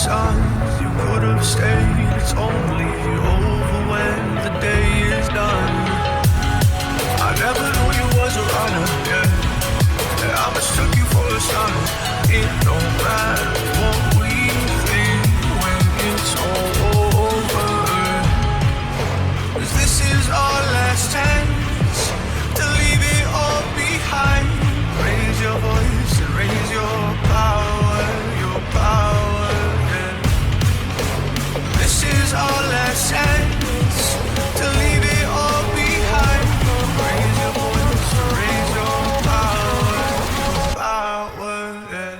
signs you could have stayed. It's only over when the day is done. I never knew you was a runner, yeah. I mistook you for a son. It don't matter what we think when it's all over. 'Cause this is our last chance to leave it all behind. Raise your voice and raise your power, yeah. This is our last chance to leave it all behind. Raise your voice and raise your power, yeah.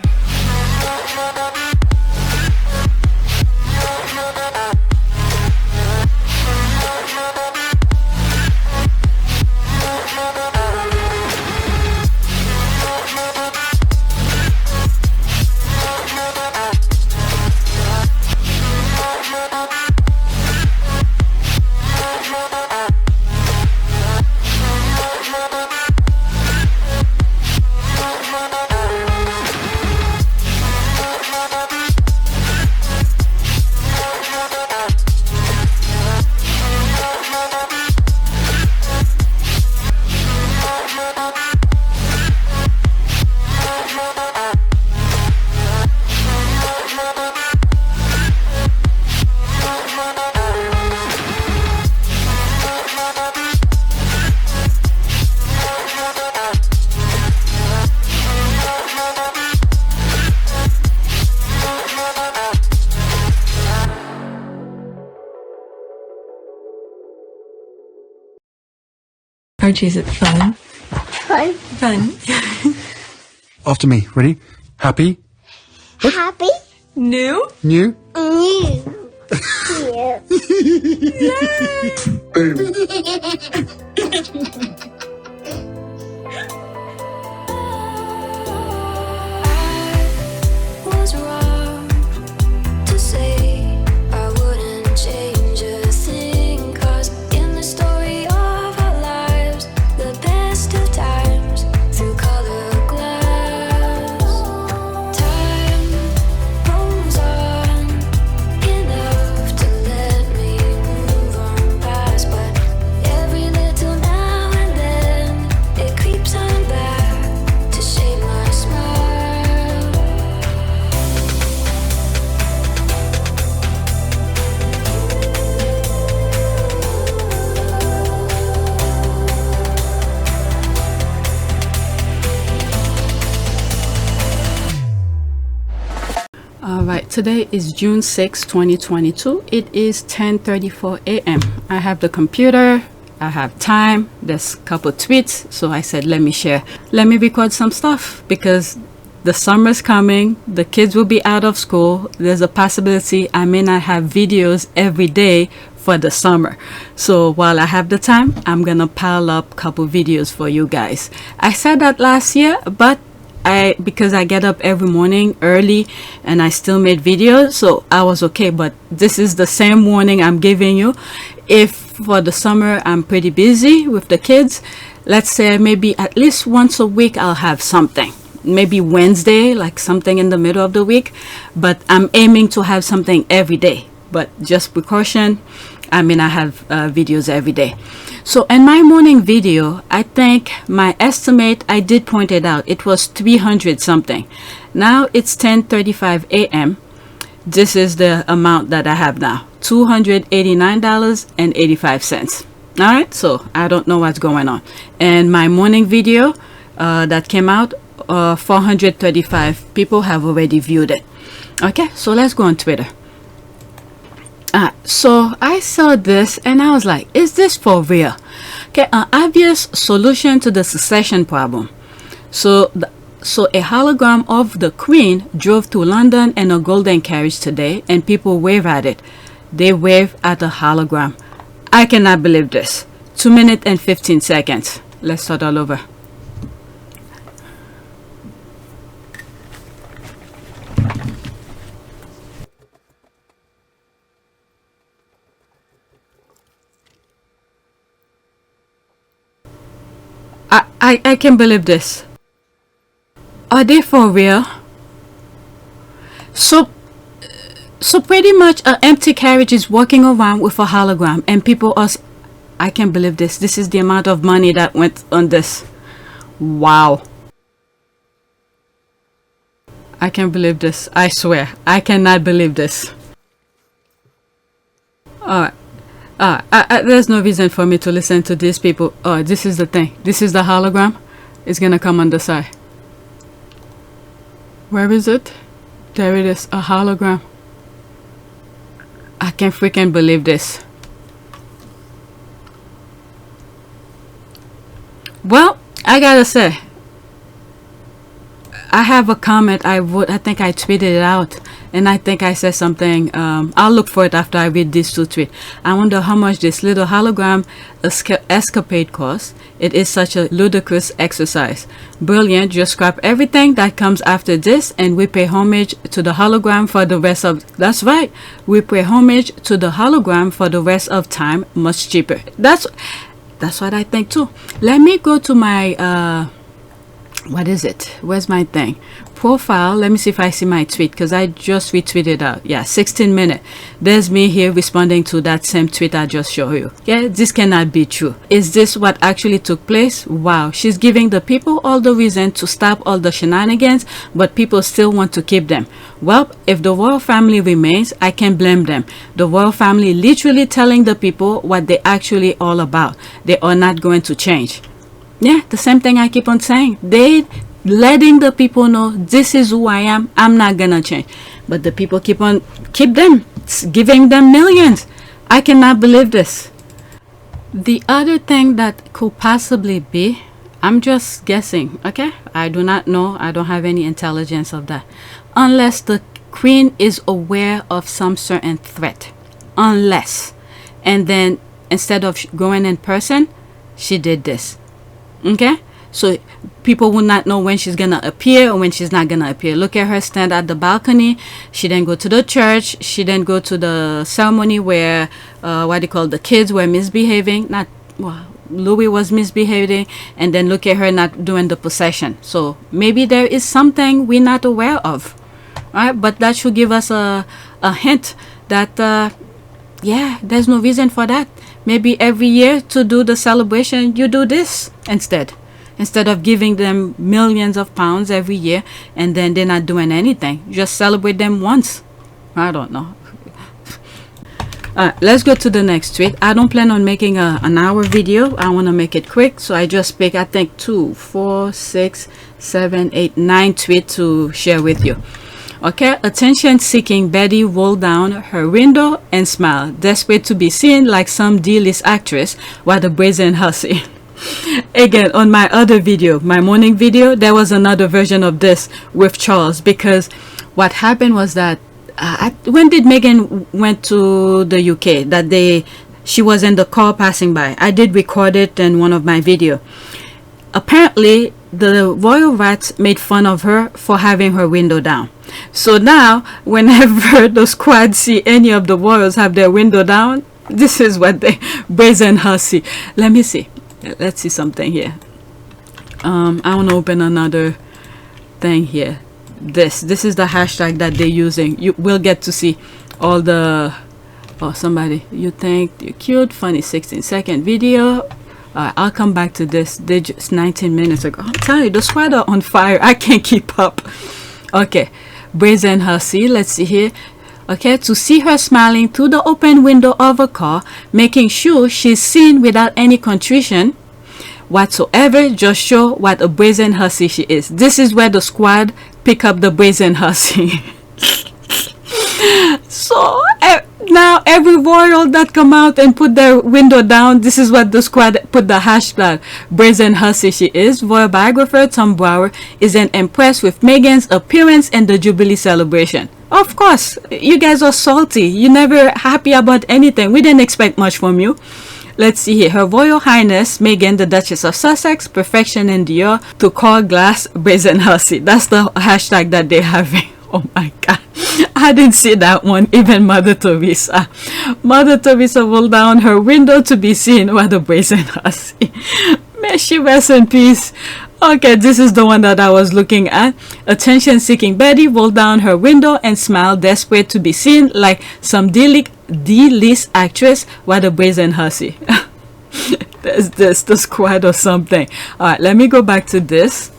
Archie, is it fun? Fun. Fun. After me. Ready? Happy? Happy. New? New? New. Was wrong to say I wouldn't change a thing, 'cause in the story of our lives, the best of times through color glass, time rolls on enough to let me move on past, but every little now and then it creeps on back to shape my smile. Alright, today is June 6, 2022. It is 10:34 a.m. I have the computer, I have time, there's a couple tweets, so I said let me share. Let me record some stuff because the summer's coming, the kids will be out of school, there's a possibility I may not have videos every day for the summer. So while I have the time, I'm gonna pile up a couple videos for you guys. I said that last year, but because I get up every morning early and I still made videos, so I was okay. But this is the same warning I'm giving you. If for the summer I'm pretty busy with the kids, let's say maybe at least once a week I'll have something, maybe Wednesday, like something in the middle of the week, but I'm aiming to have something every day. But just precaution, I mean, I have videos every day. So in my morning video, I think my estimate, I did point it out, it was 300 something. Now it's 10:35 a.m. This is the amount that I have now, $289.85. All right, so I don't know what's going on. And my morning video that came out, 435 people have already viewed it. Okay, so let's go on Twitter. So I saw this and I was like, is this for real? Okay, an obvious solution to the succession problem. So a hologram of the Queen drove to London in a golden carriage today and people wave at it. They wave at a hologram. I cannot believe this. 2 minutes and 15 seconds. Let's start all over. I can't believe this. Are they for real? So So pretty much an empty carriage is walking around with a hologram, and people are, I can't believe this. This is the amount of money that went on this. Wow. I can't believe this. I swear. I cannot believe this. Alright. There's no reason for me to listen to these people. Oh, this is the thing. This is the hologram. It's gonna come on the side. Where is it? There it is. A hologram. I can't freaking believe this. Well, I gotta say, I have a comment I think I tweeted it out, and I think I said something. I'll look for it after I read these two tweets. I wonder how much this little hologram escapade costs. It is such a ludicrous exercise. Brilliant. Just scrap everything that comes after this, and we pay homage to the hologram for the rest of. That's right. We pay homage to the hologram for the rest of time. Much cheaper. That's what I think too. Let me go to my what is it? Where's my thing? Profile. Let me see if I see my tweet, because I just retweeted out. Yeah, 16 minutes. There's me here responding to that same tweet I just showed you. Yeah, this cannot be true. Is this what actually took place? Wow, she's giving the people all the reason to stop all the shenanigans, but people still want to keep them. Well, if the royal family remains, I can't blame them. The royal family literally telling the people what they actually all about. They are not going to change. Yeah, the same thing I keep on saying. They letting the people know this is who I am. I'm not gonna change. But the people keep them, giving them millions. I cannot believe this. The other thing that could possibly be, I'm just guessing, okay? I do not know. I don't have any intelligence of that. Unless the queen is aware of some certain threat. Unless. And then instead of going in person, she did this. Okay, so people will not know when she's gonna appear or when she's not gonna appear. Look at her stand at the balcony. She didn't go to the church. She didn't go to the ceremony where the kids were misbehaving. Not well, Louis was misbehaving, and then look at her not doing the procession. So maybe there is something we're not aware of. All right, but that should give us a hint that yeah, there's no reason for that. Maybe every year to do the celebration, you do this instead of giving them millions of pounds every year and then they're not doing anything. Just celebrate them once. I don't know. Let's go to the next tweet. I don't plan on making an hour video. I want to make it quick, so I just pick, I think 2, 4, 6, 7, 8, 9 tweets to share with you. Okay, attention-seeking Betty rolled down her window and smiled, desperate to be seen like some D-list actress while the brazen hussy. Again, on my other video, my morning video, there was another version of this with Charles, because what happened was that when did Meghan went to the UK? That day she was in the car passing by. I did record it in one of my videos. Apparently, the royal rats made fun of her for having her window down. So now, whenever the squad see any of the royals have their window down, this is what they brazen hussy. Let me see. Let's see something here. I want to open another thing here. This is the hashtag that they're using. You will get to see all the. Oh, somebody, you think you're cute, funny 16-second video. I'll come back to this. They just 19 minutes ago. I'm telling you, the squad are on fire. I can't keep up. Okay, brazen hussy. Let's see here. Okay, to see her smiling through the open window of a car, making sure she's seen without any contrition whatsoever, just show what a brazen hussy she is. This is where the squad pick up the brazen hussy. So now every royal that come out and put their window down, this is what the squad put the hashtag brazen hussy she is. Royal biographer Tom Brower isn't impressed with Meghan's appearance in the Jubilee celebration. Of course, you guys are salty. You're never happy about anything. We didn't expect much from you. Let's see here. Her Royal Highness Meghan, the Duchess of Sussex, perfection in Dior, to call glass brazen hussy. That's the hashtag that they're having. Oh my God. I didn't see that one. Even Mother Teresa. Mother Teresa rolled down her window to be seen by the brazen hussy. May she rest in peace. Okay, this is the one that I was looking at. Attention-seeking Betty rolled down her window and smiled, desperate to be seen like some D-list actress with a brazen hussy. There's this, the squad or something. All right, let me go back to this.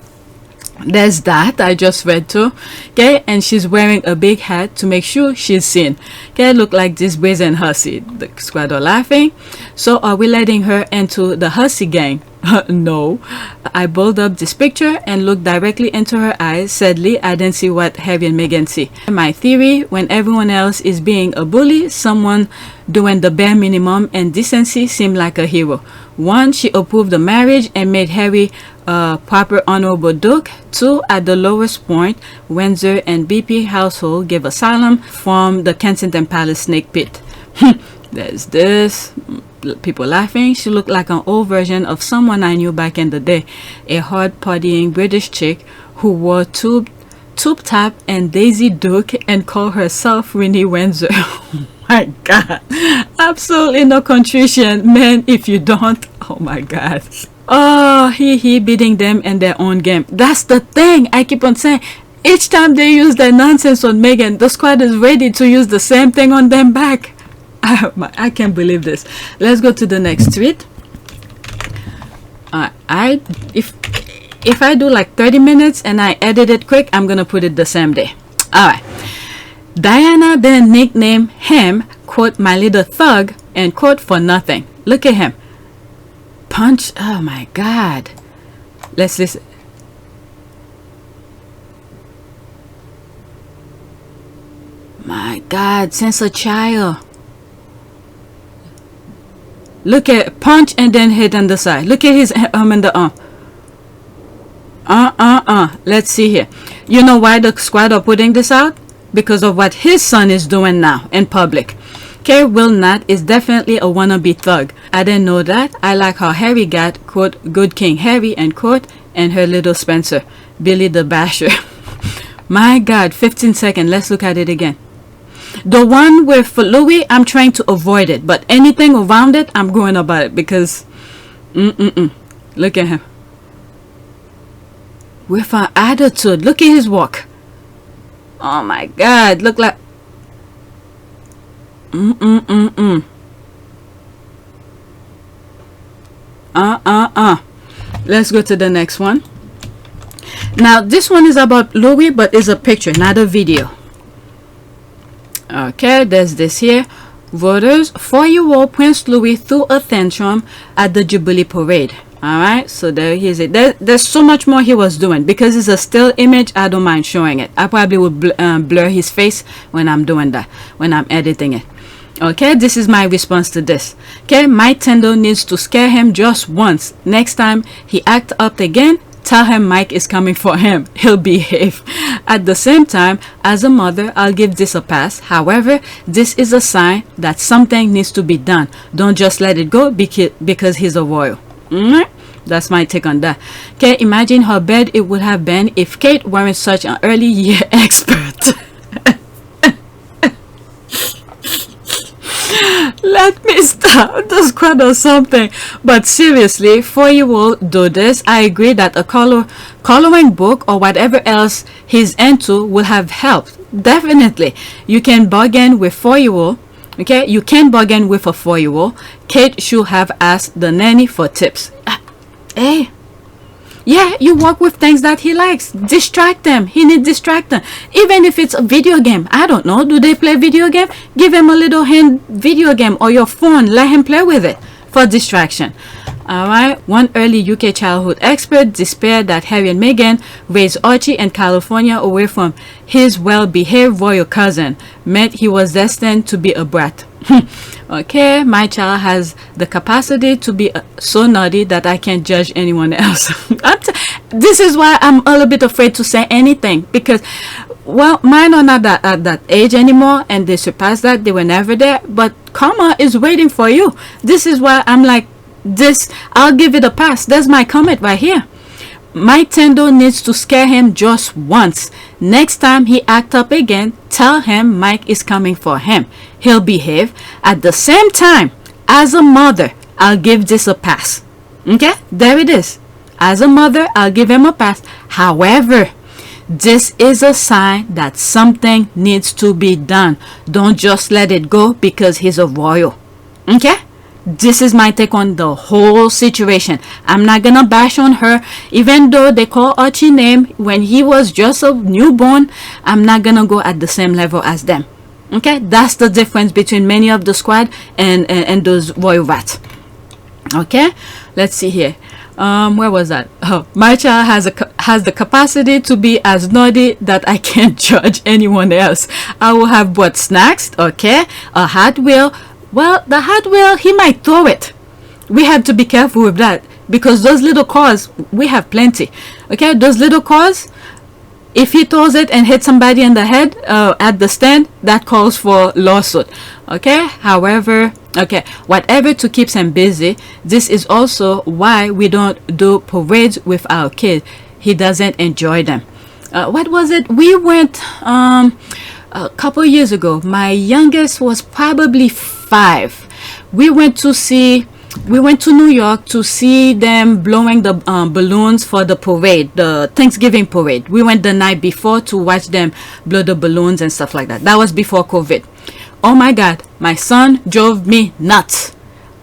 There's that I just read too. Okay, and she's wearing a big hat to make sure she's seen. Okay, look like this brazen hussy. The squad are laughing. So are we letting her into the hussy gang? No. I pulled up this picture and looked directly into her eyes. Sadly, I didn't see what Harry and Meghan see. My theory, when everyone else is being a bully, someone doing the bare minimum and decency seemed like a hero. 1, she approved the marriage and made Harry a proper honorable duke. 2, at the lowest point, Windsor and BP household gave asylum from the Kensington Palace snake pit. There's this. People laughing. She looked like an old version of someone I knew back in the day. A hard partying British chick who wore tube top and Daisy Duke and called herself Winnie Windsor. Oh my god. Absolutely no contrition, man, if you don't. Oh my god. Oh, he beating them in their own game. That's the thing I keep on saying. Each time they use their nonsense on Meghan, the squad is ready to use the same thing on them back. I can't believe this. Let's go to the next tweet. If I do like 30 minutes and I edit it quick, I'm gonna put it the same day. All right. Diana then nicknamed him, quote, my little thug, and quote, for nothing. Look at him. Punch. Oh my god. Let's listen. My god, since a child. Look at punch and then hit on the side. Look at his arm in the arm. Let's see here. You know why the squad are putting this out? Because of what his son is doing now in public. Kay Wilnat is definitely a wannabe thug. I didn't know that. I like how Harry got, quote, good King Harry, end quote, and her little Spencer, Billy the Basher. My god, 15 seconds. Let's look at it again. The one with Louis, I'm trying to avoid it, but anything around it, I'm going about it because, look at him. With an attitude. Look at his walk. Oh my god, look like, Let's go to the next one. Now, this one is about Louis, but it's a picture, not a video. Okay, there's this here. Voters, 4-year-old Prince Louis threw a tantrum at the Jubbly parade. Alright, so there he is. There's so much more he was doing. Because it's a still image, I don't mind showing it. I probably would blur his face when I'm doing that, when I'm editing it. Okay, this is my response to this. Okay, Mike Tendo needs to scare him just once. Next time he act up again, tell him Mike is coming for him. He'll behave. At the same time, as a mother, I'll give this a pass. However, this is a sign that something needs to be done. Don't just let it go because he's a royal. That's my take on that. Okay, imagine how bad it would have been if Kate weren't such an early year expert. Let me start the squad or something. But seriously, 4-year-old do this. I agree that a coloring book or whatever else he's into will have helped. Definitely. You can bargain with 4-year-old. Okay, you can bargain with a 4-year-old. Kate should have asked the nanny for tips. Hey. Yeah, you work with things that he likes. Distract them. He needs distract them. Even if it's a video game. I don't know. Do they play video game? Give him a little hand video game or your phone. Let him play with it for distraction. Alright. One early UK childhood expert despaired that Harry and Meghan raised Archie in California away from his well-behaved royal cousin. Meant he was destined to be a brat. Okay, my child has the capacity to be so naughty that I can't judge anyone else. This is why I'm a little bit afraid to say anything, because, well, mine are not at that age anymore, and they surpassed that. They were never there, but karma is waiting for you. This is why I'm like this. I'll give it a pass. There's my comment right here. Mike Tendo needs to scare him just once. Next time he act up again, tell him Mike is coming for him. He'll behave. At the same time, as a mother, I'll give this a pass. Okay? There it is. As a mother, I'll give him a pass. However, this is a sign that something needs to be done. Don't just let it go because he's a royal. Okay? This is my take on the whole situation. I'm not gonna bash on her, even though they call Archie name when he was just a newborn. I'm not gonna go at the same level as them. Okay, that's the difference between many of the squad and those royal rats. Okay, let's see here. Where was that? Oh, my child has the capacity to be as naughty that I can't judge anyone else. I will have bought snacks. Okay, a Hot Wheel. Well, the Hot Wheel, he might throw it. We have to be careful with that because those little cars, we have plenty. Okay, those little cars, if he throws it and hits somebody in the head at the stand, that calls for lawsuit. Okay, however, okay, whatever to keep him busy. This is also why we don't do parades with our kid. He doesn't enjoy them. What was it? We went a couple years ago. My youngest was probably 5. We went to New York to see them blowing the balloons for the parade, the Thanksgiving parade. We went the night before to watch them blow the balloons and stuff like that. That was before COVID. Oh my God, my son drove me nuts.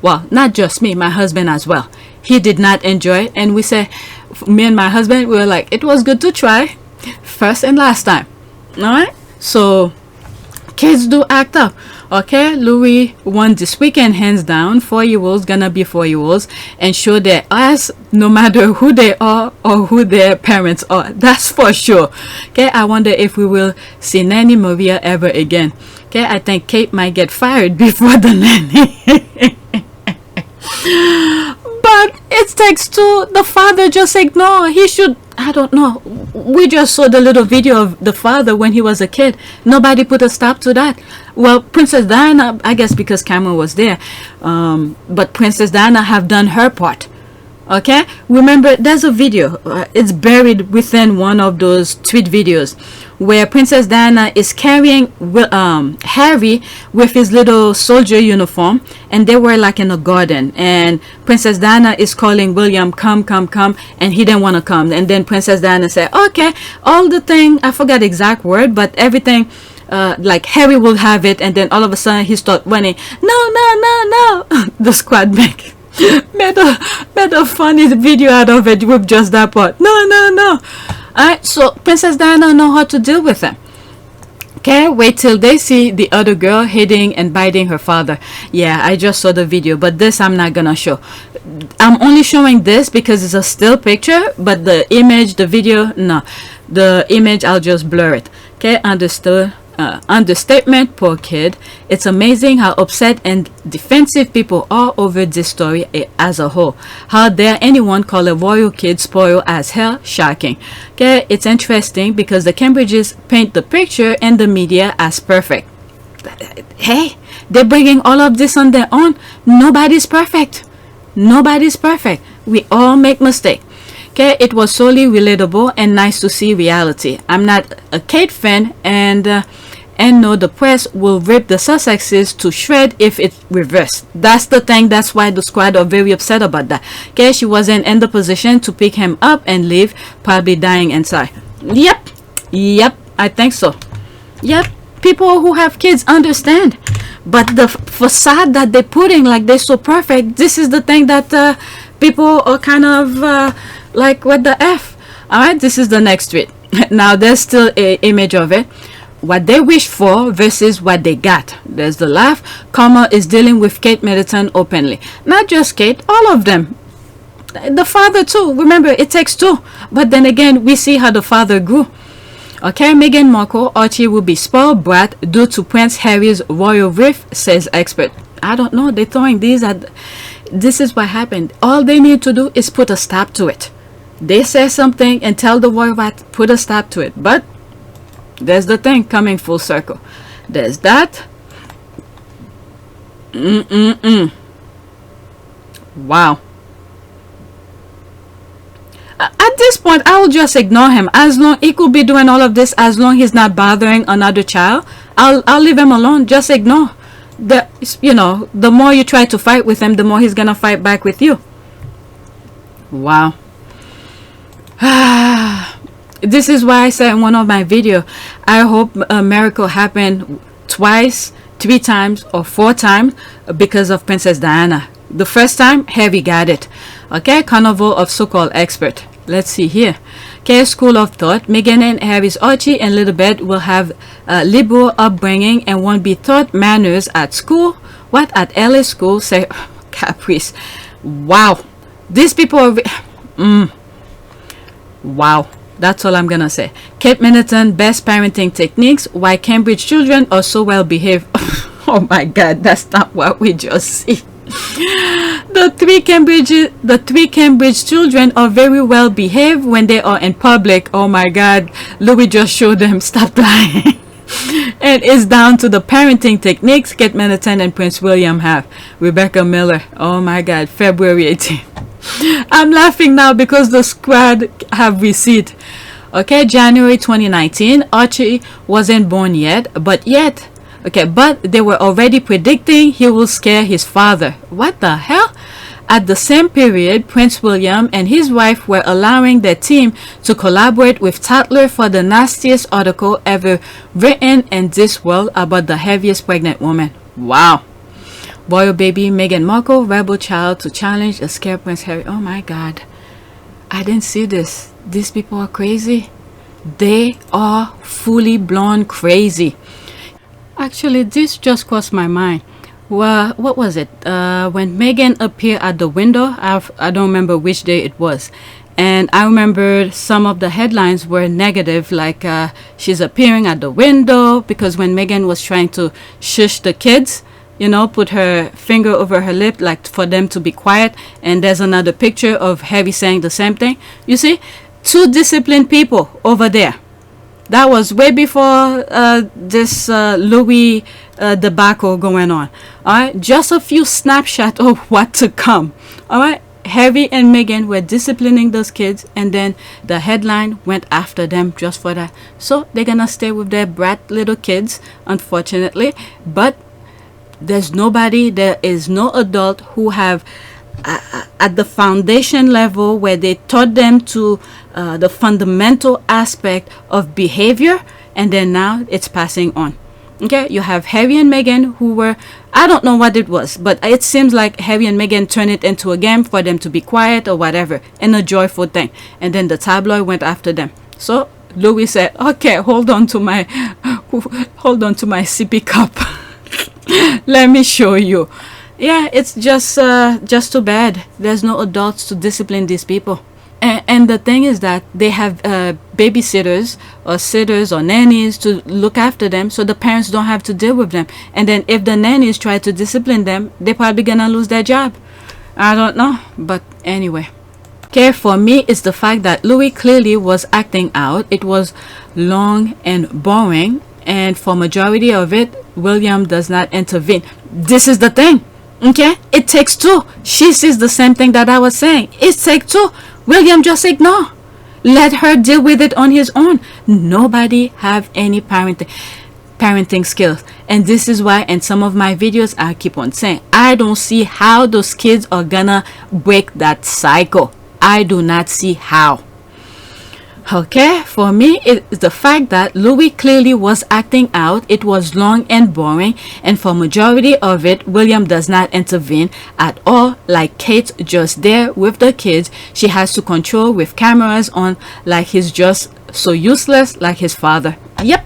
Well, not just me, my husband as well. He did not enjoy it. And we said, me and my husband, we were like, it was good to try. First and last time. All right? So kids do act up. Okay, Louis won this weekend hands down. 4-year-olds gonna be 4-year-olds and show their ass no matter who they are or who their parents are. That's for sure. Okay, I wonder if we will see Nanny Maria ever again. Okay, I think Kate might get fired before the nanny. But it takes two. The father just ignore. He should, I don't know. We just saw the little video of the father when he was a kid. Nobody put a stop to that. Well, Princess Diana, I guess because Cameron was there. But Princess Diana have done her part. Okay, remember there's a video. It's buried within one of those tweet videos where Princess Diana is carrying Harry with his little soldier uniform, and they were like in a garden, and Princess Diana is calling William, come, and he didn't want to come, and then Princess Diana said, okay, all the thing, I forgot the exact word, but everything, like Harry will have it, and then all of a sudden he started running, no. The squad made a funny video out of it with just that part. No. Alright, so Princess Diana know how to deal with them. Okay, wait till they see the other girl hitting and biting her father. Yeah, I just saw the video, but this I'm not gonna show. I'm only showing this because it's a still picture, but the image, the video, no. The image, I'll just blur it. Okay, understood. Understatement, poor kid. It's amazing how upset and defensive people are over this story as a whole. How dare anyone call a royal kid spoiled as hell? Shocking. Okay, it's interesting because the Cambridges paint the picture and the media as perfect. Hey, they're bringing all of this on their own. Nobody's perfect. We all make mistakes. Okay, it was solely relatable and nice to see reality. I'm not a Kate fan, and no, the press will rip the Sussexes to shred if it's reversed. That's the thing. That's why the squad are very upset about that. Okay, she wasn't in the position to pick him up and leave, probably dying inside. Yep, I think so. Yep, people who have kids understand. But the facade that they're putting, like they're so perfect, this is the thing that people are kind of like, what the F? Alright, this is the next tweet. Now there's still an image of it. What they wish for versus what they got. There's the laugh. Karma is dealing with Kate Middleton openly. Not just Kate, all of them. The father too. Remember, it takes two. But then again, we see how the father grew. Okay, Meghan Markle, Archie will be spoiled brat due to Prince Harry's royal rift, says expert. I don't know. They're throwing these at... This is what happened. All they need to do is put a stop to it. They say something and tell the royal rat, put a stop to it. But there's the thing coming full circle. There's that. Wow. At this point, I will just ignore him. As long he could be doing all of this, as long he's not bothering another child, I'll leave him alone. Just ignore. The more you try to fight with him, the more he's gonna fight back with you. Wow. This is why I said in one of my videos, I hope a miracle happened twice, 3 times, or 4 times because of Princess Diana. The first time, Harry got it. Okay, carnival of so-called expert. Let's see here. Okay, school of thought. Meghan and Harry's Archie and Littlebet will have a liberal upbringing and won't be taught manners at school. What at LA school? Say, caprice. Wow, these people are. Wow. That's all I'm gonna say. Kate Middleton, best parenting techniques. Why Cambridge children are so well behaved. Oh my God, that's not what we just see. The three Cambridge children are very well behaved when they are in public. Oh my God, Louis just showed them. Stop lying. And it's down to the parenting techniques Kate Middleton and Prince William have. Rebecca Miller. Oh my God, February 18th. I'm laughing now because the squad have receipt. Okay, January 2019. Archie wasn't born yet, but they were already predicting he will scare his father. What the hell? At the same period, Prince William and his wife were allowing their team to collaborate with Tatler for the nastiest article ever written in this world about the heaviest pregnant woman. Wow. Royal baby Meghan Markle, rebel child to challenge a scared Prince Harry. Oh my God. I didn't see this. These people are crazy. They are fully blown crazy. Actually, this just crossed my mind. Well, what was it? When Meghan appeared at the window, I don't remember which day it was. And I remember some of the headlines were negative, like she's appearing at the window, because when Meghan was trying to shush the kids, you know, put her finger over her lip, like for them to be quiet. And there's another picture of Harry saying the same thing. You see, 2 disciplined people over there. That was way before this Louis debacle going on. All right, just a few snapshots of what to come. All right, Harry and Meghan were disciplining those kids, and then the headline went after them just for that. So they're gonna stay with their brat little kids, unfortunately. But there is no adult who have at the foundation level where they taught them to the fundamental aspect of behavior, and then now it's passing on. Okay, you have Harry and Meghan who were, I don't know what it was, but it seems like Harry and Meghan turned it into a game for them to be quiet or whatever, and a joyful thing, and then the tabloid went after them. So Louis said, okay, hold on to my sippy cup. Let me show you. Yeah, it's just too bad there's no adults to discipline these people. And the thing is that they have babysitters or sitters or nannies to look after them, so the parents don't have to deal with them. And then if the nannies try to discipline them, they're probably gonna lose their job. I don't know, but anyway. Okay, for me, it's the fact that Louis clearly was acting out. It was long and boring, and for majority of it, William does not intervene. This is the thing. Okay, it takes 2. She sees the same thing that I was saying. It takes 2. William just ignore. Let her deal with it on his own. Nobody have any parenting skills. And this is why in some of my videos I keep on saying, I don't see how those kids are gonna break that cycle. I do not see how. Okay, for me, it's the fact that Louis clearly was acting out. It was long and boring, and for majority of it, William does not intervene at all. Like Kate's just there with the kids. She has to control with cameras on, like he's just so useless like his father. Yep,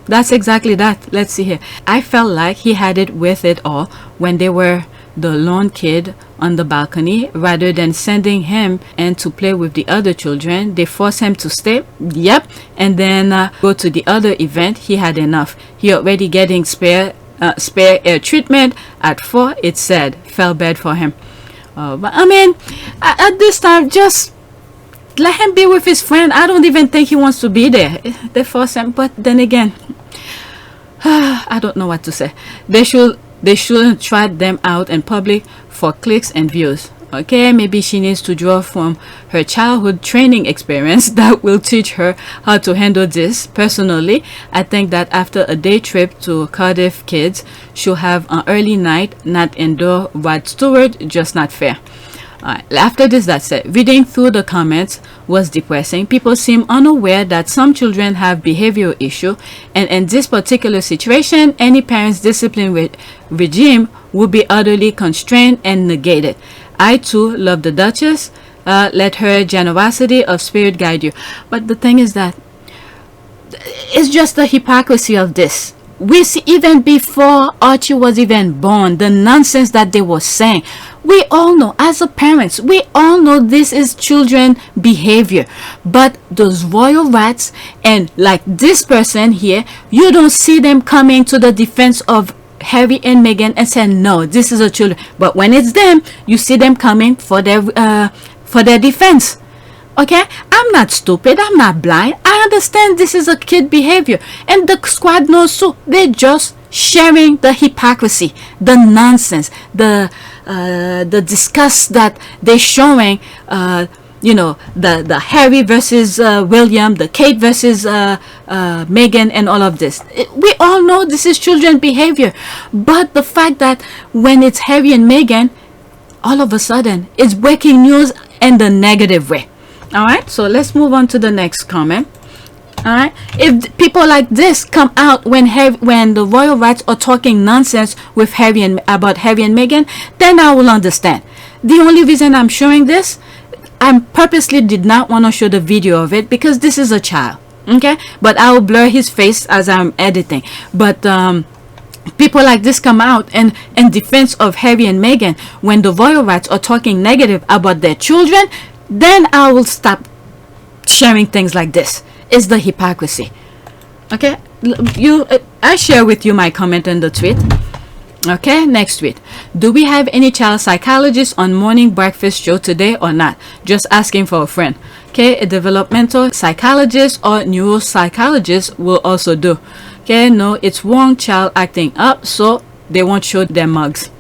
that's exactly that. Let's see here. I felt like he had it with it all when they were the lone kid on the balcony. Rather than sending him and to play with the other children, they forced him to stay. Yep. And then go to the other event. He had enough. He already getting spare air treatment at 4. It said felt bad for him. But I mean, at this time, just let him be with his friend. I don't even think he wants to be there. They force him. But then again, I don't know what to say. They shouldn't try them out in public for clicks and views. Okay, maybe she needs to draw from her childhood training experience that will teach her how to handle this. Personally, I think that after a day trip to Cardiff, kids should have an early night, not indoor. Rod Stewart, just not fair. After this, that's it. Reading through the comments was depressing. People seem unaware that some children have behavioral issue, and in this particular situation, any parent's discipline regime would be utterly constrained and negated. I too love the Duchess. Let her generosity of spirit guide you. But the thing is that it's just the hypocrisy of this. We see even before Archie was even born, the nonsense that they were saying. We all know, as a parents, we all know this is children behavior. But those royal rats and like this person here, you don't see them coming to the defense of Harry and Meghan and saying, no, this is a children. But when it's them, you see them coming for their defense. Okay, I'm not stupid, I'm not blind. I understand this is a kid behavior, and the squad knows too. They're just sharing the hypocrisy, the nonsense, the disgust that they're showing. The Harry versus William, the Kate versus Meghan, and all of this. We all know this is children behavior, but the fact that when it's Harry and Meghan, all of a sudden it's breaking news in the negative way. All right, so let's move on to the next comment. All right, if people like this come out when the royal rats are talking nonsense with about Harry and Meghan, then I will understand. The only reason I'm showing this, I purposely did not want to show the video of it because this is a child. Okay, but I will blur his face as I'm editing. But people like this come out and in defense of Harry and Meghan when the royal rats are talking negative about their children, then I will stop sharing things like this. It's the hypocrisy. Okay, I share with you my comment in the tweet. Okay, next tweet. Do we have any child psychologist on morning breakfast show today or not? Just asking for a friend. Okay, a developmental psychologist or neuropsychologist will also do. Okay, no, it's wrong child acting up, so they won't show their mugs.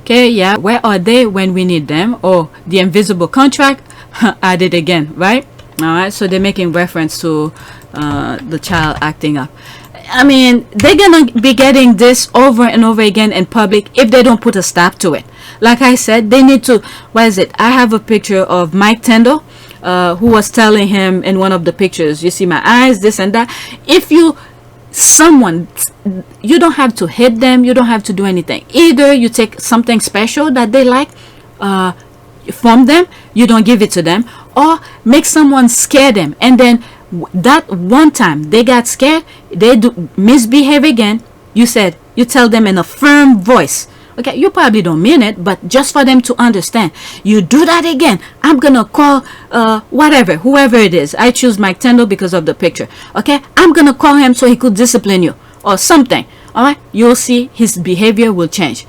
Okay, yeah, where are they when we need them? Oh, the invisible contract added again, right? All right, so they're making reference to the child acting up. I mean, they're gonna be getting this over and over again in public if they don't put a stop to it. Like I said, they need to. What is it? I have a picture of Mike Tindall, who was telling him in one of the pictures, you see my eyes, this and that. If you don't have to hit them, you don't have to do anything. Either you take something special that they like from them, you don't give it to them, or make someone scare them, and then that one time they got scared, they do misbehave again, you tell them in a firm voice, okay, you probably don't mean it, but just for them to understand, you do that again, I'm gonna call whoever it is. I choose Mike Tindall because of the picture. Okay, I'm gonna call him so he could discipline you or something. All right, you'll see his behavior will change.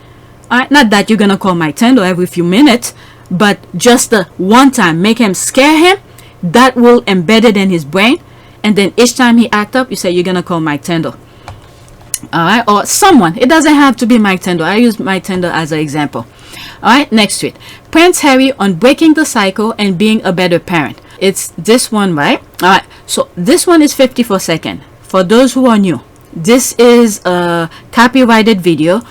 All right, not that you're gonna call Mike Tindall every few minutes, but just the one time, make him scare him. That will embed it in his brain, and then each time he act up, you say you're gonna call Mike Tindall. All right, or someone. It doesn't have to be Mike Tindall. I use Mike Tindall as an example. All right, next tweet. Prince Harry on breaking the cycle and being a better parent. It's this one, right? All right, so this one is 54 seconds. For those who are new, this is a copyrighted video.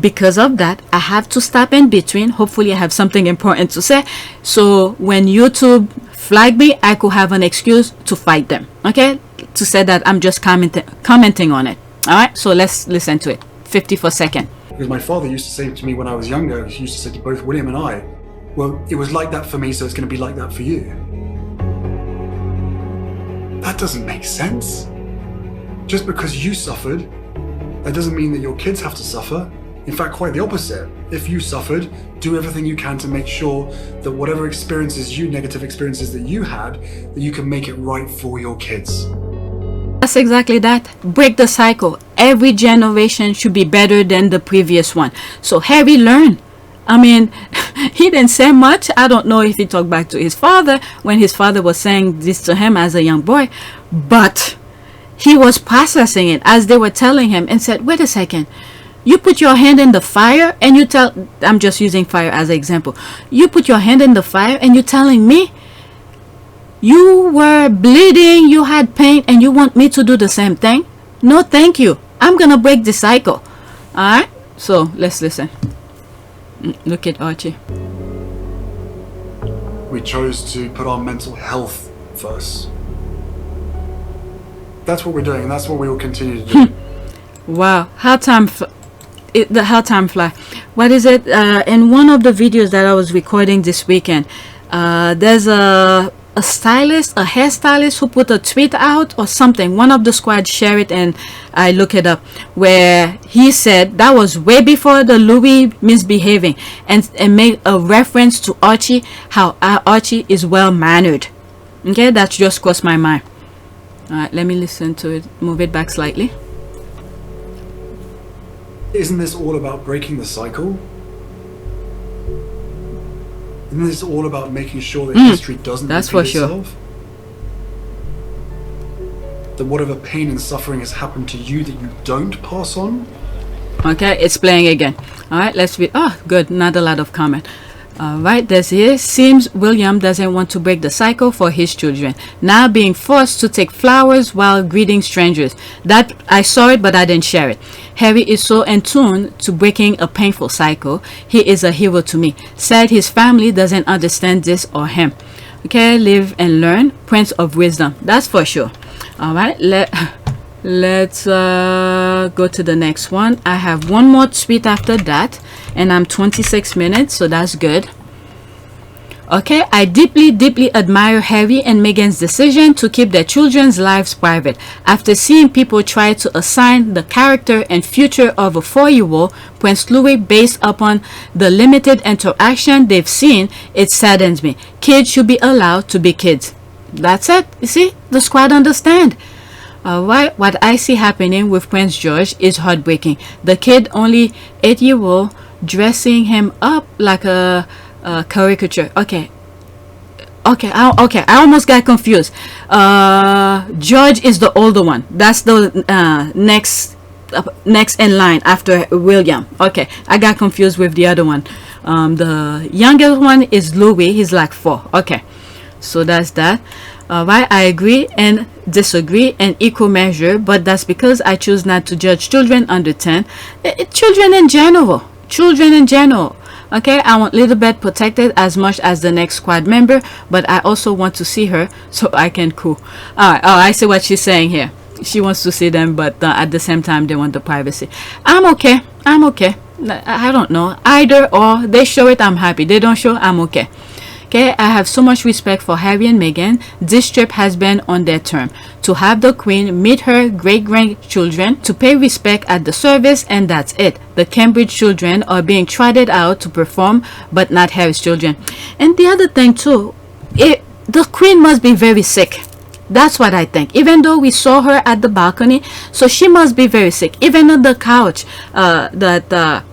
Because of that, I have to stop in between. Hopefully I have something important to say, so when YouTube flag me, I could have an excuse to fight them, okay, to say that I'm just commenting on it. All right, so let's listen to it. 54 seconds. Because my father used to say to me when I was younger, he used to say to both William and I, well, it was like that for me, so it's going to be like that for you. That doesn't make sense. Just because you suffered, that doesn't mean that your kids have to suffer. In fact, quite the opposite. If you suffered, do everything you can to make sure that whatever negative experiences that you had, that you can make it right for your kids. That's exactly that. Break the cycle. Every generation should be better than the previous one. So Harry learned. I mean, he didn't say much. I don't know if he talked back to his father when his father was saying this to him as a young boy, but he was processing it as they were telling him and said, wait a second. You put your hand in the fire and you I'm just using fire as an example. You put your hand in the fire and you're telling me you were bleeding, you had pain, and you want me to do the same thing? No, thank you. I'm going to break the cycle. All right? So let's listen. Look at Archie. We chose to put our mental health first. That's what we're doing, and that's what we will continue to do. Wow, how time fly. What is it? In one of the videos that I was recording this weekend, there's a stylist, a hairstylist, who put a tweet out or something. One of the squad shared it, and I look it up, where he said that was way before the Louis misbehaving, and made a reference to Archie, how Archie is well mannered. Okay, that just crossed my mind. All right, let me listen to it. Move it back slightly. Isn't this all about breaking the cycle? Isn't this all about making sure that history doesn't that's repeat for sure. itself? That whatever pain and suffering has happened to you that you don't pass on? Okay, it's playing again. All right, let's read. Oh, good. Not a lot of comment. All right, there's here. Seems William doesn't want to break the cycle for his children. Now being forced to take flowers while greeting strangers. That I saw it, but I didn't share it. Harry is so in tune to breaking a painful cycle. He is a hero to me. Said his family doesn't understand this or him. Okay, live and learn. Prince of wisdom. That's for sure. All right, let's go to the next one. I have one more tweet after that, and I'm 26 minutes, so that's good. Okay, I deeply admire Harry and Meghan's decision to keep their children's lives private. After seeing people try to assign the character and future of a 4-year-old Prince Louis based upon the limited interaction they've seen, it saddens me. Kids should be allowed to be kids. That's it. You see, the squad understand. Alright, what I see happening with Prince George is heartbreaking. The kid, only 8-year-old, dressing him up like a caricature. Okay, I almost got confused. George is the older one. That's the next in line after William. Okay, I got confused with the other one. The youngest one is Louis. He's like 4. Okay, so that's that. Alright, I agree and disagree in equal measure, but that's because I choose not to judge children under 10. Children in general. Okay, I want Lilibet protected as much as the next squad member, but I also want to see her so I can cool. Alright, oh, I see what she's saying here. She wants to see them, but at the same time they want the privacy. I'm okay. I don't know. Either or, they show it, I'm happy. They don't show, I'm okay. Okay, I have so much respect for Harry and Meghan. This trip has been on their term. To have the Queen meet her great-grandchildren, to pay respect at the service, and that's it. The Cambridge children are being trotted out to perform, but not Harry's children. And the other thing too, the Queen must be very sick. That's what I think. Even though we saw her at the balcony, so she must be very sick. Even on the couch, the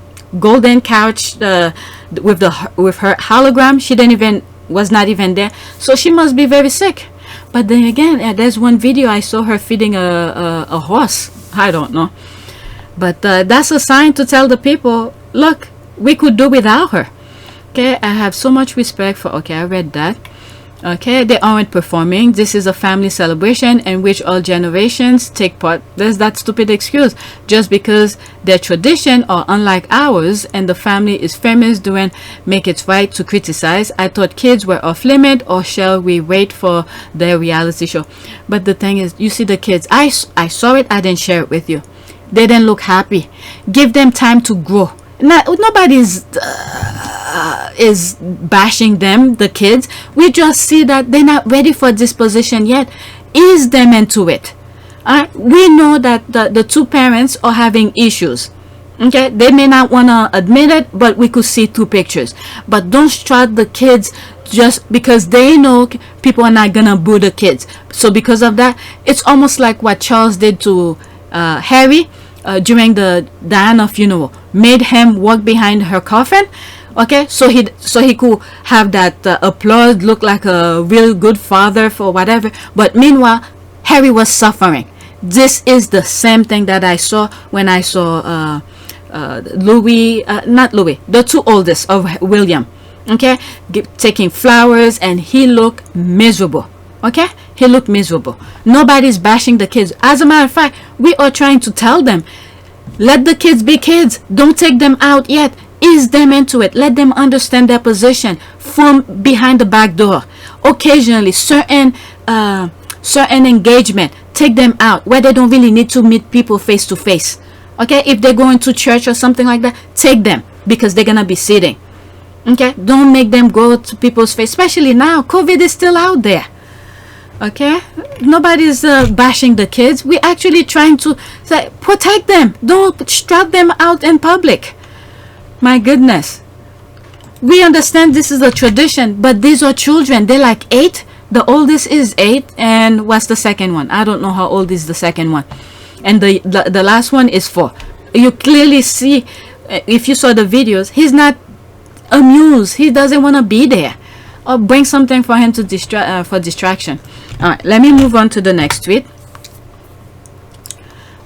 golden couch, with her hologram, she was not even there, so she must be very sick. But then again, there's one video I saw her feeding a horse. I don't know, but that's a sign to tell the people, look, we could do without her. Okay, I have so much respect for. Okay, I read that. Okay, they aren't performing. This is a family celebration in which all generations take part. There's that stupid excuse. Just because their tradition are unlike ours and the family is famous doing make it right to criticize. I thought kids were off limit, or shall we wait for their reality show? But the thing is, you see the kids. I saw it. I didn't share it with you. They didn't look happy. Give them time to grow. Nobody's is bashing them, the kids. We just see that they're not ready for this position yet. Ease them into it. We know that the two parents are having issues. Okay, they may not want to admit it, but we could see 2 pictures. But don't strut the kids just because they know people are not gonna boo the kids. So because of that, it's almost like what Charles did to Harry during the Diana funeral. Made him walk behind her coffin. Okay, so he could have that applause, look like a real good father for whatever. But meanwhile, Harry was suffering. This is the same thing that I saw when I saw Louis, not Louis, the 2 oldest of William. Okay, taking flowers, and he looked miserable. Okay, he looked miserable. Nobody's bashing the kids. As a matter of fact, we are trying to tell them, let the kids be kids. Don't take them out yet. Ease them into it. Let them understand their position from behind the back door. Occasionally, certain engagement, take them out where they don't really need to meet people face to face. Okay, if they're going to church or something like that, take them, because they're gonna be sitting. Okay, don't make them go to people's face, especially now. COVID is still out there. Okay, nobody's bashing the kids. We're actually trying to say, protect them. Don't strap them out in public. My goodness, we understand this is a tradition, but these are children. They're like 8. The oldest is 8, and what's the second one? I don't know how old is the second one, and the last one is 4. You clearly see, if you saw the videos, he's not amused. He doesn't want to be there, or bring something for him to distraction. All right, let me move on to the next tweet.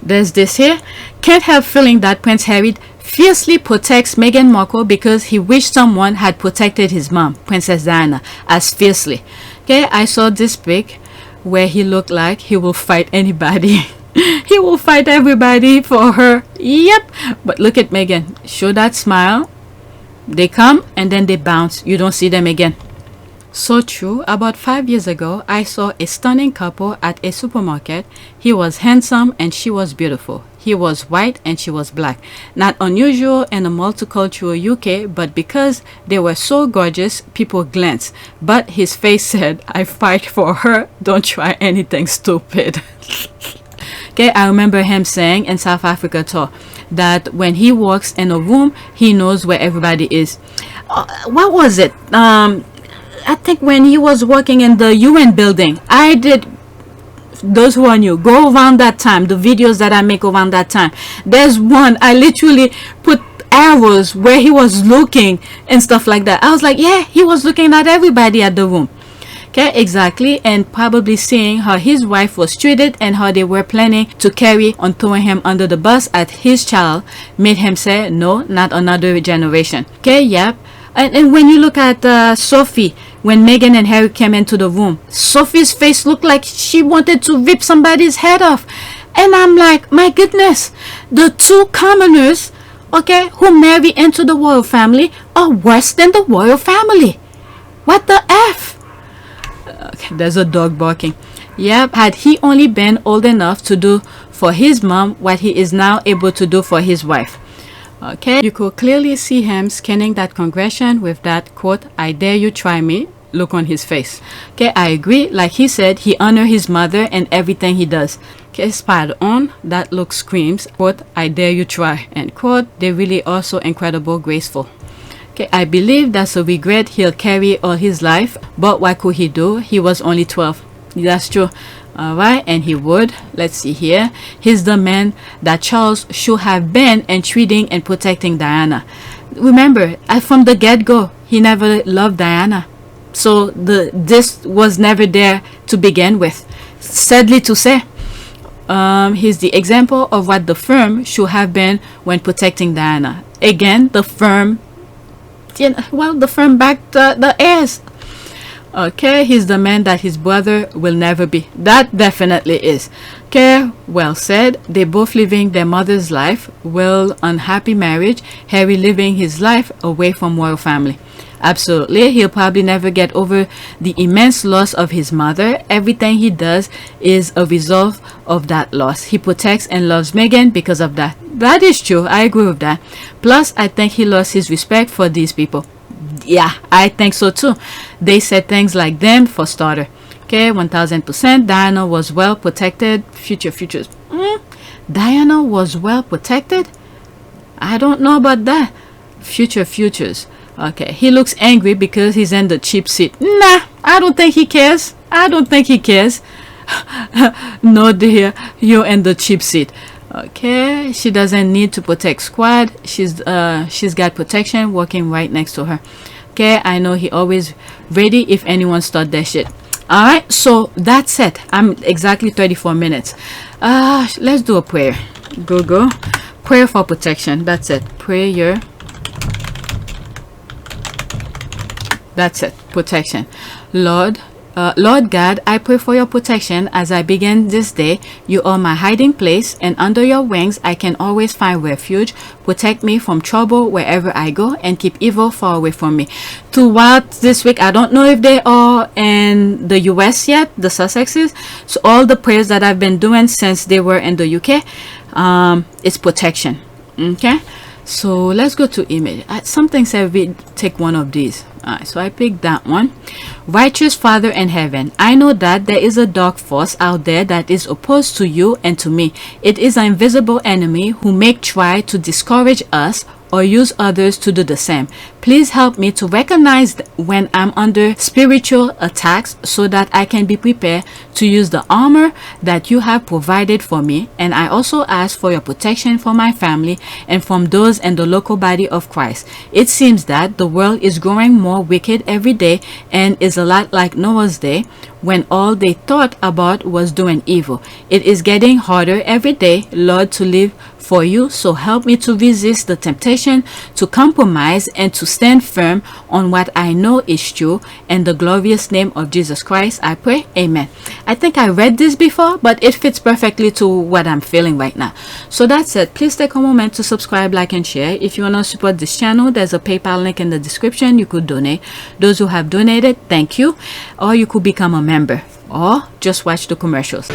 There's this here. Can't help feeling that Prince Harry fiercely protects Meghan Markle because he wished someone had protected his mom, Princess Diana, as fiercely. Okay, I saw this pic where he looked like he will fight anybody. He will fight everybody for her. Yep. But look at Meghan. Show that smile. They come and then they bounce. You don't see them again. So true. About 5 years ago, I saw a stunning couple at a supermarket. He was handsome and she was beautiful. He was white and she was black. Not unusual in a multicultural UK, but because they were so gorgeous, people glanced. But his face said, I fight for her. Don't try anything stupid. Okay, I remember him saying in South Africa tour that when he walks in a room, he knows where everybody is. What was it? I think when he was working in the UN building, I did, those who are new, go around that time, the videos that I make around that time. There's one, I literally put arrows where he was looking and stuff like that. I was like, yeah, he was looking at everybody at the room. Okay, exactly. And probably seeing how his wife was treated and how they were planning to carry on throwing him under the bus at his child made him say, no, not another generation. Okay, yep. And when you look at Sophie, when Meghan and Harry came into the room, Sophie's face looked like she wanted to rip somebody's head off. And I'm like, my goodness, the two commoners, okay, who marry into the royal family are worse than the royal family. What the F? Okay, there's a dog barking. Yep, had he only been old enough to do for his mom what he is now able to do for his wife. Okay, you could clearly see him scanning that congregation with that quote, I dare you try me, look on his face. Okay, I agree. Like he said, he honor his mother and everything he does. Okay, spot on. That look screams, quote, I dare you try, end quote. They really are so incredible, graceful. Okay, I believe that's a regret he'll carry all his life, but what could he do? He was only 12. That's true. Alright, and he would, let's see here, he's the man that Charles should have been entreating and protecting Diana. Remember, from the get-go, he never loved Diana. So this was never there to begin with. Sadly to say, he's the example of what the firm should have been when protecting Diana. Again, the firm, the firm backed the heirs. Okay, he's the man that his brother will never be. That definitely is. Okay, well said. They both living their mother's life, well, unhappy marriage. Harry living his life away from royal family. Absolutely, he'll probably never get over the immense loss of his mother. Everything he does is a result of that loss. He protects and loves Meghan because of that. That is true. I agree with that. Plus, I think he lost his respect for these people. Yeah, I think so too. They said things like them for starter. Okay, 1000%. Diana was well protected. Futures. Diana was well protected? I don't know about that. Futures. Okay, he looks angry because he's in the cheap seat. Nah, I don't think he cares. No, dear, you're in the cheap seat. Okay, she doesn't need to protect squad. She's got protection working right next to her. Okay, I know he always ready if anyone start their shit. All right, so that's it. I'm exactly 34 minutes. Let's do a prayer. Go. Prayer for protection. That's it. Prayer. That's it. Protection. Lord, Lord God, I pray for your protection as I begin this day. You are my hiding place, and under your wings I can always find refuge. Protect me from trouble wherever I go, and keep evil far away from me. Throughout this week, I don't know if they are in the US yet, the Sussexes. So all the prayers that I've been doing since they were in the UK, is protection. Okay, so let's go to email. Something said we take one of these. Alright, so I picked that one. Righteous Father in heaven, I know that there is a dark force out there that is opposed to you and to me. It is an invisible enemy who may try to discourage us or use others to do the same. Please help me to recognize when I'm under spiritual attacks so that I can be prepared to use the armor that you have provided for me. And I also ask for your protection for my family and from those in the local body of Christ. It seems that the world is growing more wicked every day and is a lot like Noah's day, when all they thought about was doing evil. It is getting harder every day, Lord, to live for you. So help me to resist the temptation to compromise and to stand firm on what I know is true. In the glorious name of Jesus Christ, I pray. Amen. I think I read this before, but it fits perfectly to what I'm feeling right now. So that's it. Please take a moment to subscribe, like, and share. If you want to support this channel, there's a PayPal link in the description. You could donate. Those who have donated, thank you. Or you could become a member or just watch the commercials.